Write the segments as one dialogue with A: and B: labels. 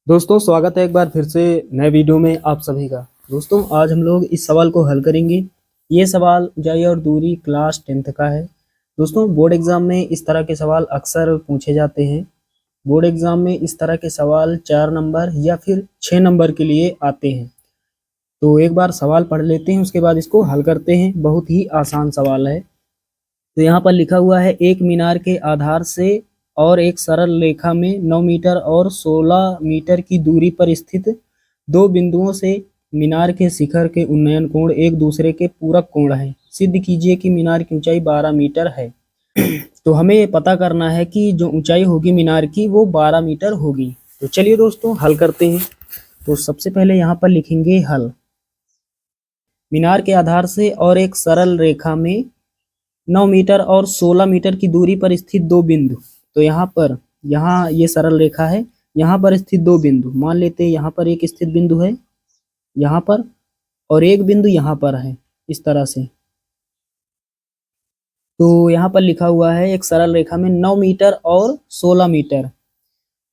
A: दोस्तों स्वागत है एक बार फिर से नए वीडियो में आप सभी का। दोस्तों आज हम लोग इस सवाल को हल करेंगे। ये सवाल ऊंचाई और दूरी क्लास 10th का है। दोस्तों बोर्ड एग्जाम में इस तरह के सवाल अक्सर पूछे जाते हैं। बोर्ड एग्जाम में इस तरह के सवाल 4 नंबर या फिर 6 नंबर के लिए आते हैं। तो एक बार सवाल पढ़ लेते हैं, उसके बाद इसको हल करते हैं। बहुत ही आसान सवाल है। तो यहाँ पर लिखा हुआ है, एक मीनार के आधार से और एक सरल रेखा में 9 मीटर और 16 मीटर की दूरी पर स्थित दो बिंदुओं से मीनार के शिखर के उन्नयन कोण एक दूसरे के पूरक कोण हैं। सिद्ध कीजिए कि मीनार की ऊंचाई 12 मीटर है। तो हमें ये पता करना है कि जो ऊंचाई होगी मीनार की वो 12 मीटर होगी। तो चलिए दोस्तों हल करते हैं। तो सबसे पहले यहाँ पर लिखेंगे हल। मीनार के आधार से और एक सरल रेखा में 9 मीटर और 16 मीटर की दूरी पर स्थित दो बिंदु। तो यहाँ ये सरल रेखा है, यहाँ पर स्थित दो बिंदु मान लेते हैं। यहाँ पर एक स्थित बिंदु है यहाँ पर, और एक बिंदु यहाँ पर है इस तरह से। तो यहाँ पर लिखा हुआ है एक सरल रेखा में 9 मीटर और 16 मीटर।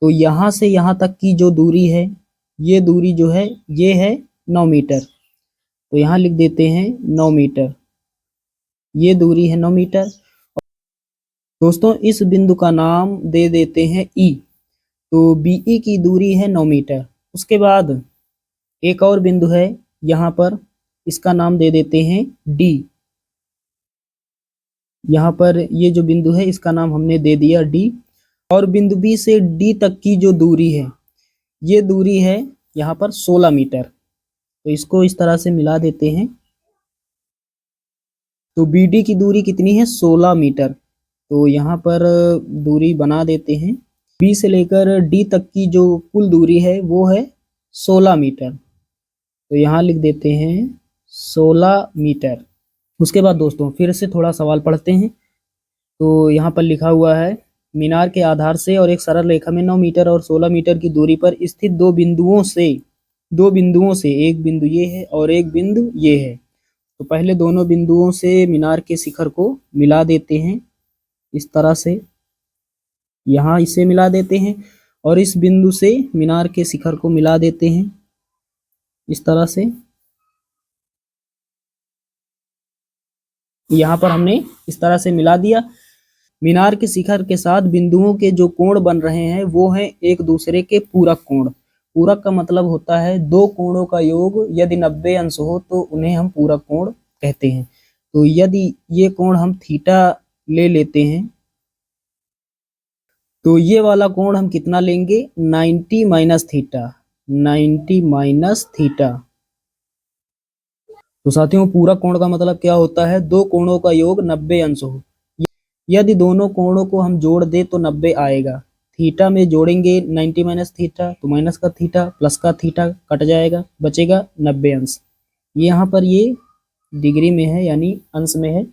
A: तो यहाँ से यहाँ तक की जो दूरी है, ये दूरी जो है ये है 9 मीटर। तो यहाँ लिख देते हैं 9 मीटर, ये दूरी है 9 मीटर। दोस्तों इस बिंदु का नाम दे देते हैं ई। तो बीई की दूरी है 9 मीटर। उसके बाद एक और बिंदु है यहाँ पर, इसका नाम दे देते हैं डी। यहाँ पर ये जो बिंदु है इसका नाम हमने दे दिया डी। और बिंदु बी से डी तक की जो दूरी है, ये दूरी है यहाँ पर 16 मीटर। तो इसको इस तरह से मिला देते हैं। तो बी डी की दूरी कितनी है? 16 मीटर। तो यहाँ पर दूरी बना देते हैं। बी से लेकर डी तक की जो कुल दूरी है वो है 16 मीटर। तो यहाँ लिख देते हैं 16 मीटर। उसके बाद दोस्तों फिर से थोड़ा सवाल पढ़ते हैं। तो यहाँ पर लिखा हुआ है, मीनार के आधार से और एक सरल रेखा में 9 मीटर और 16 मीटर की दूरी पर स्थित दो बिंदुओं से एक बिंदु ये है और एक बिंदु ये है। तो पहले दोनों बिंदुओं से मीनार के शिखर को मिला देते हैं इस तरह से। यहाँ इसे मिला देते हैं और इस बिंदु से मीनार के शिखर को मिला देते हैं इस तरह से। यहाँ पर हमने इस तरह से मिला दिया। मीनार के शिखर के साथ बिंदुओं के जो कोण बन रहे हैं वो हैं एक दूसरे के पूरक कोण। पूरक का मतलब होता है दो कोणों का योग यदि 90 अंश हो तो उन्हें हम पूरक कोण कहते हैं। तो यदि ये कोण हम थीटा ले लेते हैं तो ये वाला कोण हम कितना लेंगे? 90 माइनस थीटा। 90 minus theta. तो साथियों पूरक कोण का मतलब क्या होता है? दो कोणों का योग 90 अंश हो। यदि दोनों कोणों को हम जोड़ दे तो 90 आएगा। थीटा में जोड़ेंगे 90 माइनस थीटा तो माइनस का थीटा प्लस का थीटा कट जाएगा, बचेगा 90 अंश। ये यहाँ पर ये डिग्री में है यानी अंश में है।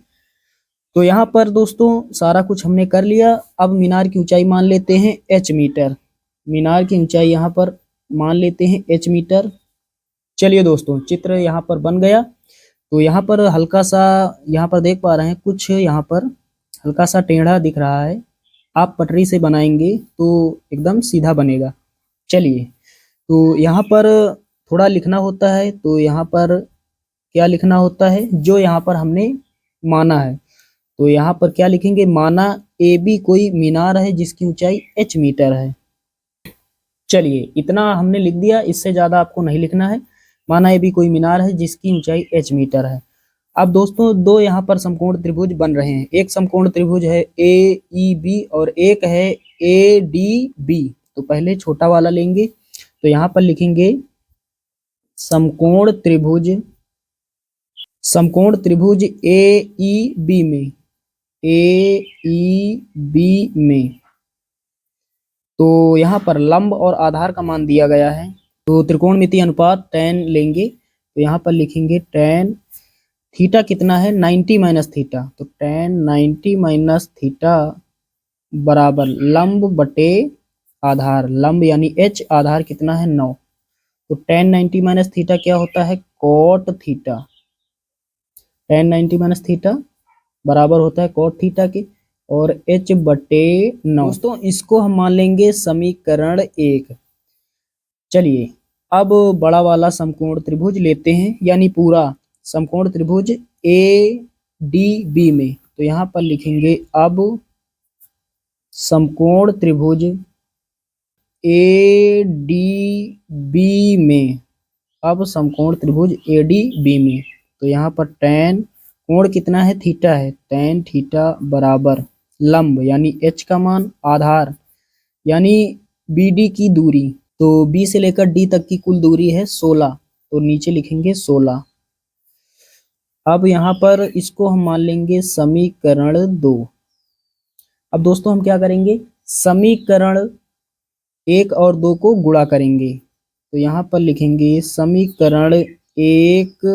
A: तो यहाँ पर दोस्तों सारा कुछ हमने कर लिया। अब मीनार की ऊंचाई मान लेते हैं h मीटर। मीनार की ऊंचाई यहाँ पर मान लेते हैं h मीटर। चलिए दोस्तों चित्र यहाँ पर बन गया। तो यहाँ पर हल्का सा यहाँ पर देख पा रहे हैं कुछ यहाँ पर हल्का सा टेढ़ा दिख रहा है। आप पटरी से बनाएंगे तो एकदम सीधा बनेगा। चलिए तो यहाँ पर थोड़ा लिखना होता है। तो यहाँ पर क्या लिखना होता है? जो यहाँ पर हमने माना है। तो यहाँ पर क्या लिखेंगे? माना ए बी कोई मीनार है जिसकी ऊंचाई h मीटर है। चलिए इतना हमने लिख दिया, इससे ज़्यादा आपको नहीं लिखना है। माना ए बी कोई मीनार है जिसकी ऊंचाई h मीटर है। अब दोस्तों दो यहाँ पर समकोण त्रिभुज बन रहे हैं। एक समकोण त्रिभुज है ए ई बी और एक है ए डी बी। तो पहले छोटा वाला लेंगे। तो यहाँ पर लिखेंगे समकोण त्रिभुज ए ई बी में, ए ई बी में। तो यहाँ पर लंब और आधार का मान दिया गया है। तो त्रिकोणमितीय अनुपात tan लेंगे। तो यहाँ पर लिखेंगे tan थीटा कितना है? 90 माइनस थीटा। तो tan 90 माइनस थीटा बराबर लंब बटे आधार। लंब यानी h, आधार कितना है? 9। तो tan 90 माइनस थीटा क्या होता है? cot theta. tan 90 minus theta बराबर होता है cot थीटा के और h बटे 9। दोस्तों इसको हम मान लेंगे समीकरण 1। चलिए अब बड़ा वाला समकोण त्रिभुज लेते हैं, यानी पूरा समकोण त्रिभुज ए डी बी में। तो यहाँ पर लिखेंगे अब समकोण त्रिभुज ए डी बी में, अब समकोण त्रिभुज ए डी बी में। तो यहाँ पर tan कोण कितना है, थीटा है, tan थीटा बराबर लंब यानी h का मान, आधार यानी बी डी की दूरी, तो बी से लेकर डी तक की कुल दूरी है 16, तो नीचे लिखेंगे 16। अब यहाँ पर इसको हम मान लेंगे समीकरण 2। अब दोस्तों हम क्या करेंगे, समीकरण 1 और 2 को गुणा करेंगे। तो यहाँ पर लिखेंगे समीकरण 1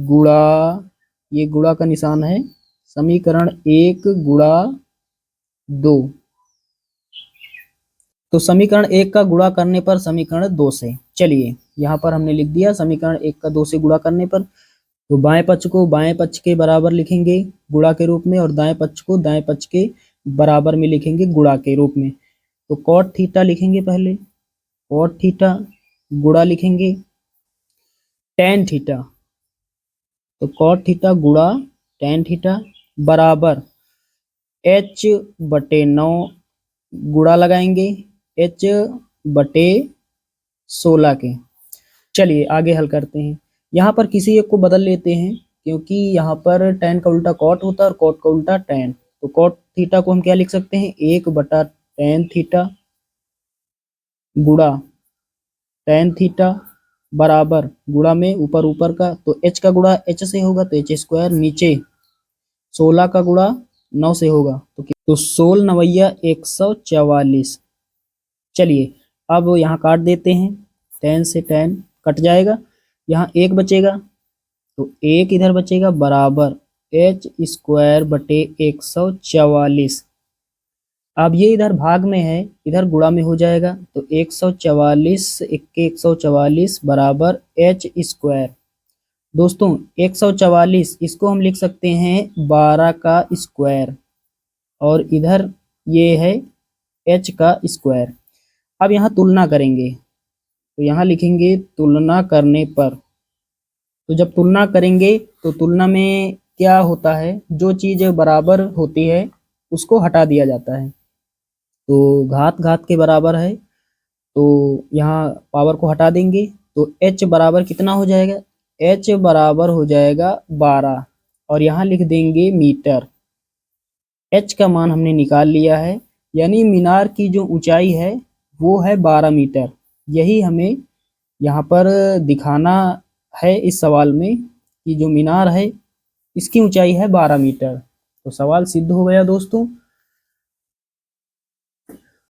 A: गुणा, ये गुणा का निशान है, समीकरण 1 गुणा 2। तो समीकरण 1 का गुणा करने पर समीकरण 2 से, चलिए यहाँ पर हमने लिख दिया समीकरण 1 का 2 से गुणा करने पर। तो बाएं पक्ष को बाएं पक्ष के बराबर लिखेंगे गुणा के रूप में, और दाएं पक्ष को दाएं पक्ष के बराबर में लिखेंगे गुणा के रूप में। तो कॉट थीटा लिखेंगे पहले, कॉट थीटा गुणा लिखेंगे टैन थीटा, तो कॉट थीटा गुणा टैन थीटा बराबर h बटे 9 गुणा लगाएंगे h बटे 16 के। चलिए आगे हल करते हैं। यहाँ पर किसी एक को बदल लेते हैं, क्योंकि यहाँ पर टैन का उल्टा कॉट होता है और कॉट का उल्टा टैन। तो कॉट थीटा को हम क्या लिख सकते हैं, 1 बटा टैन थीटा गुणा टैन थीटा बराबर, गुणा में ऊपर ऊपर का, तो h का गुणा h से होगा तो h स्क्वायर, नीचे 16 का गुणा 9 से होगा तो 16 नवैया 144। चलिए अब यहाँ काट देते हैं, टैन से टैन कट जाएगा, यहाँ 1 बचेगा, तो 1 इधर बचेगा बराबर h स्क्वायर बटे 144। अब ये इधर भाग में है, इधर गुणा में हो जाएगा, तो 144 1 144 बराबर h स्क्वायर। दोस्तों 144 इसको हम लिख सकते हैं 12 का स्क्वायर, और इधर ये है h का स्क्वायर। अब यहाँ तुलना करेंगे, तो यहाँ लिखेंगे तुलना करने पर। तो जब तुलना करेंगे तो तुलना में क्या होता है, जो चीज़ बराबर होती है उसको हटा दिया जाता है। तो घात घात के बराबर है, तो यहाँ पावर को हटा देंगे, तो h बराबर कितना हो जाएगा, h बराबर हो जाएगा 12, और यहाँ लिख देंगे मीटर। h का मान हमने निकाल लिया है, यानी मीनार की जो ऊंचाई है वो है 12 मीटर। यही हमें यहाँ पर दिखाना है इस सवाल में, कि जो मीनार है इसकी ऊंचाई है 12 मीटर। तो सवाल सिद्ध हो गया दोस्तों।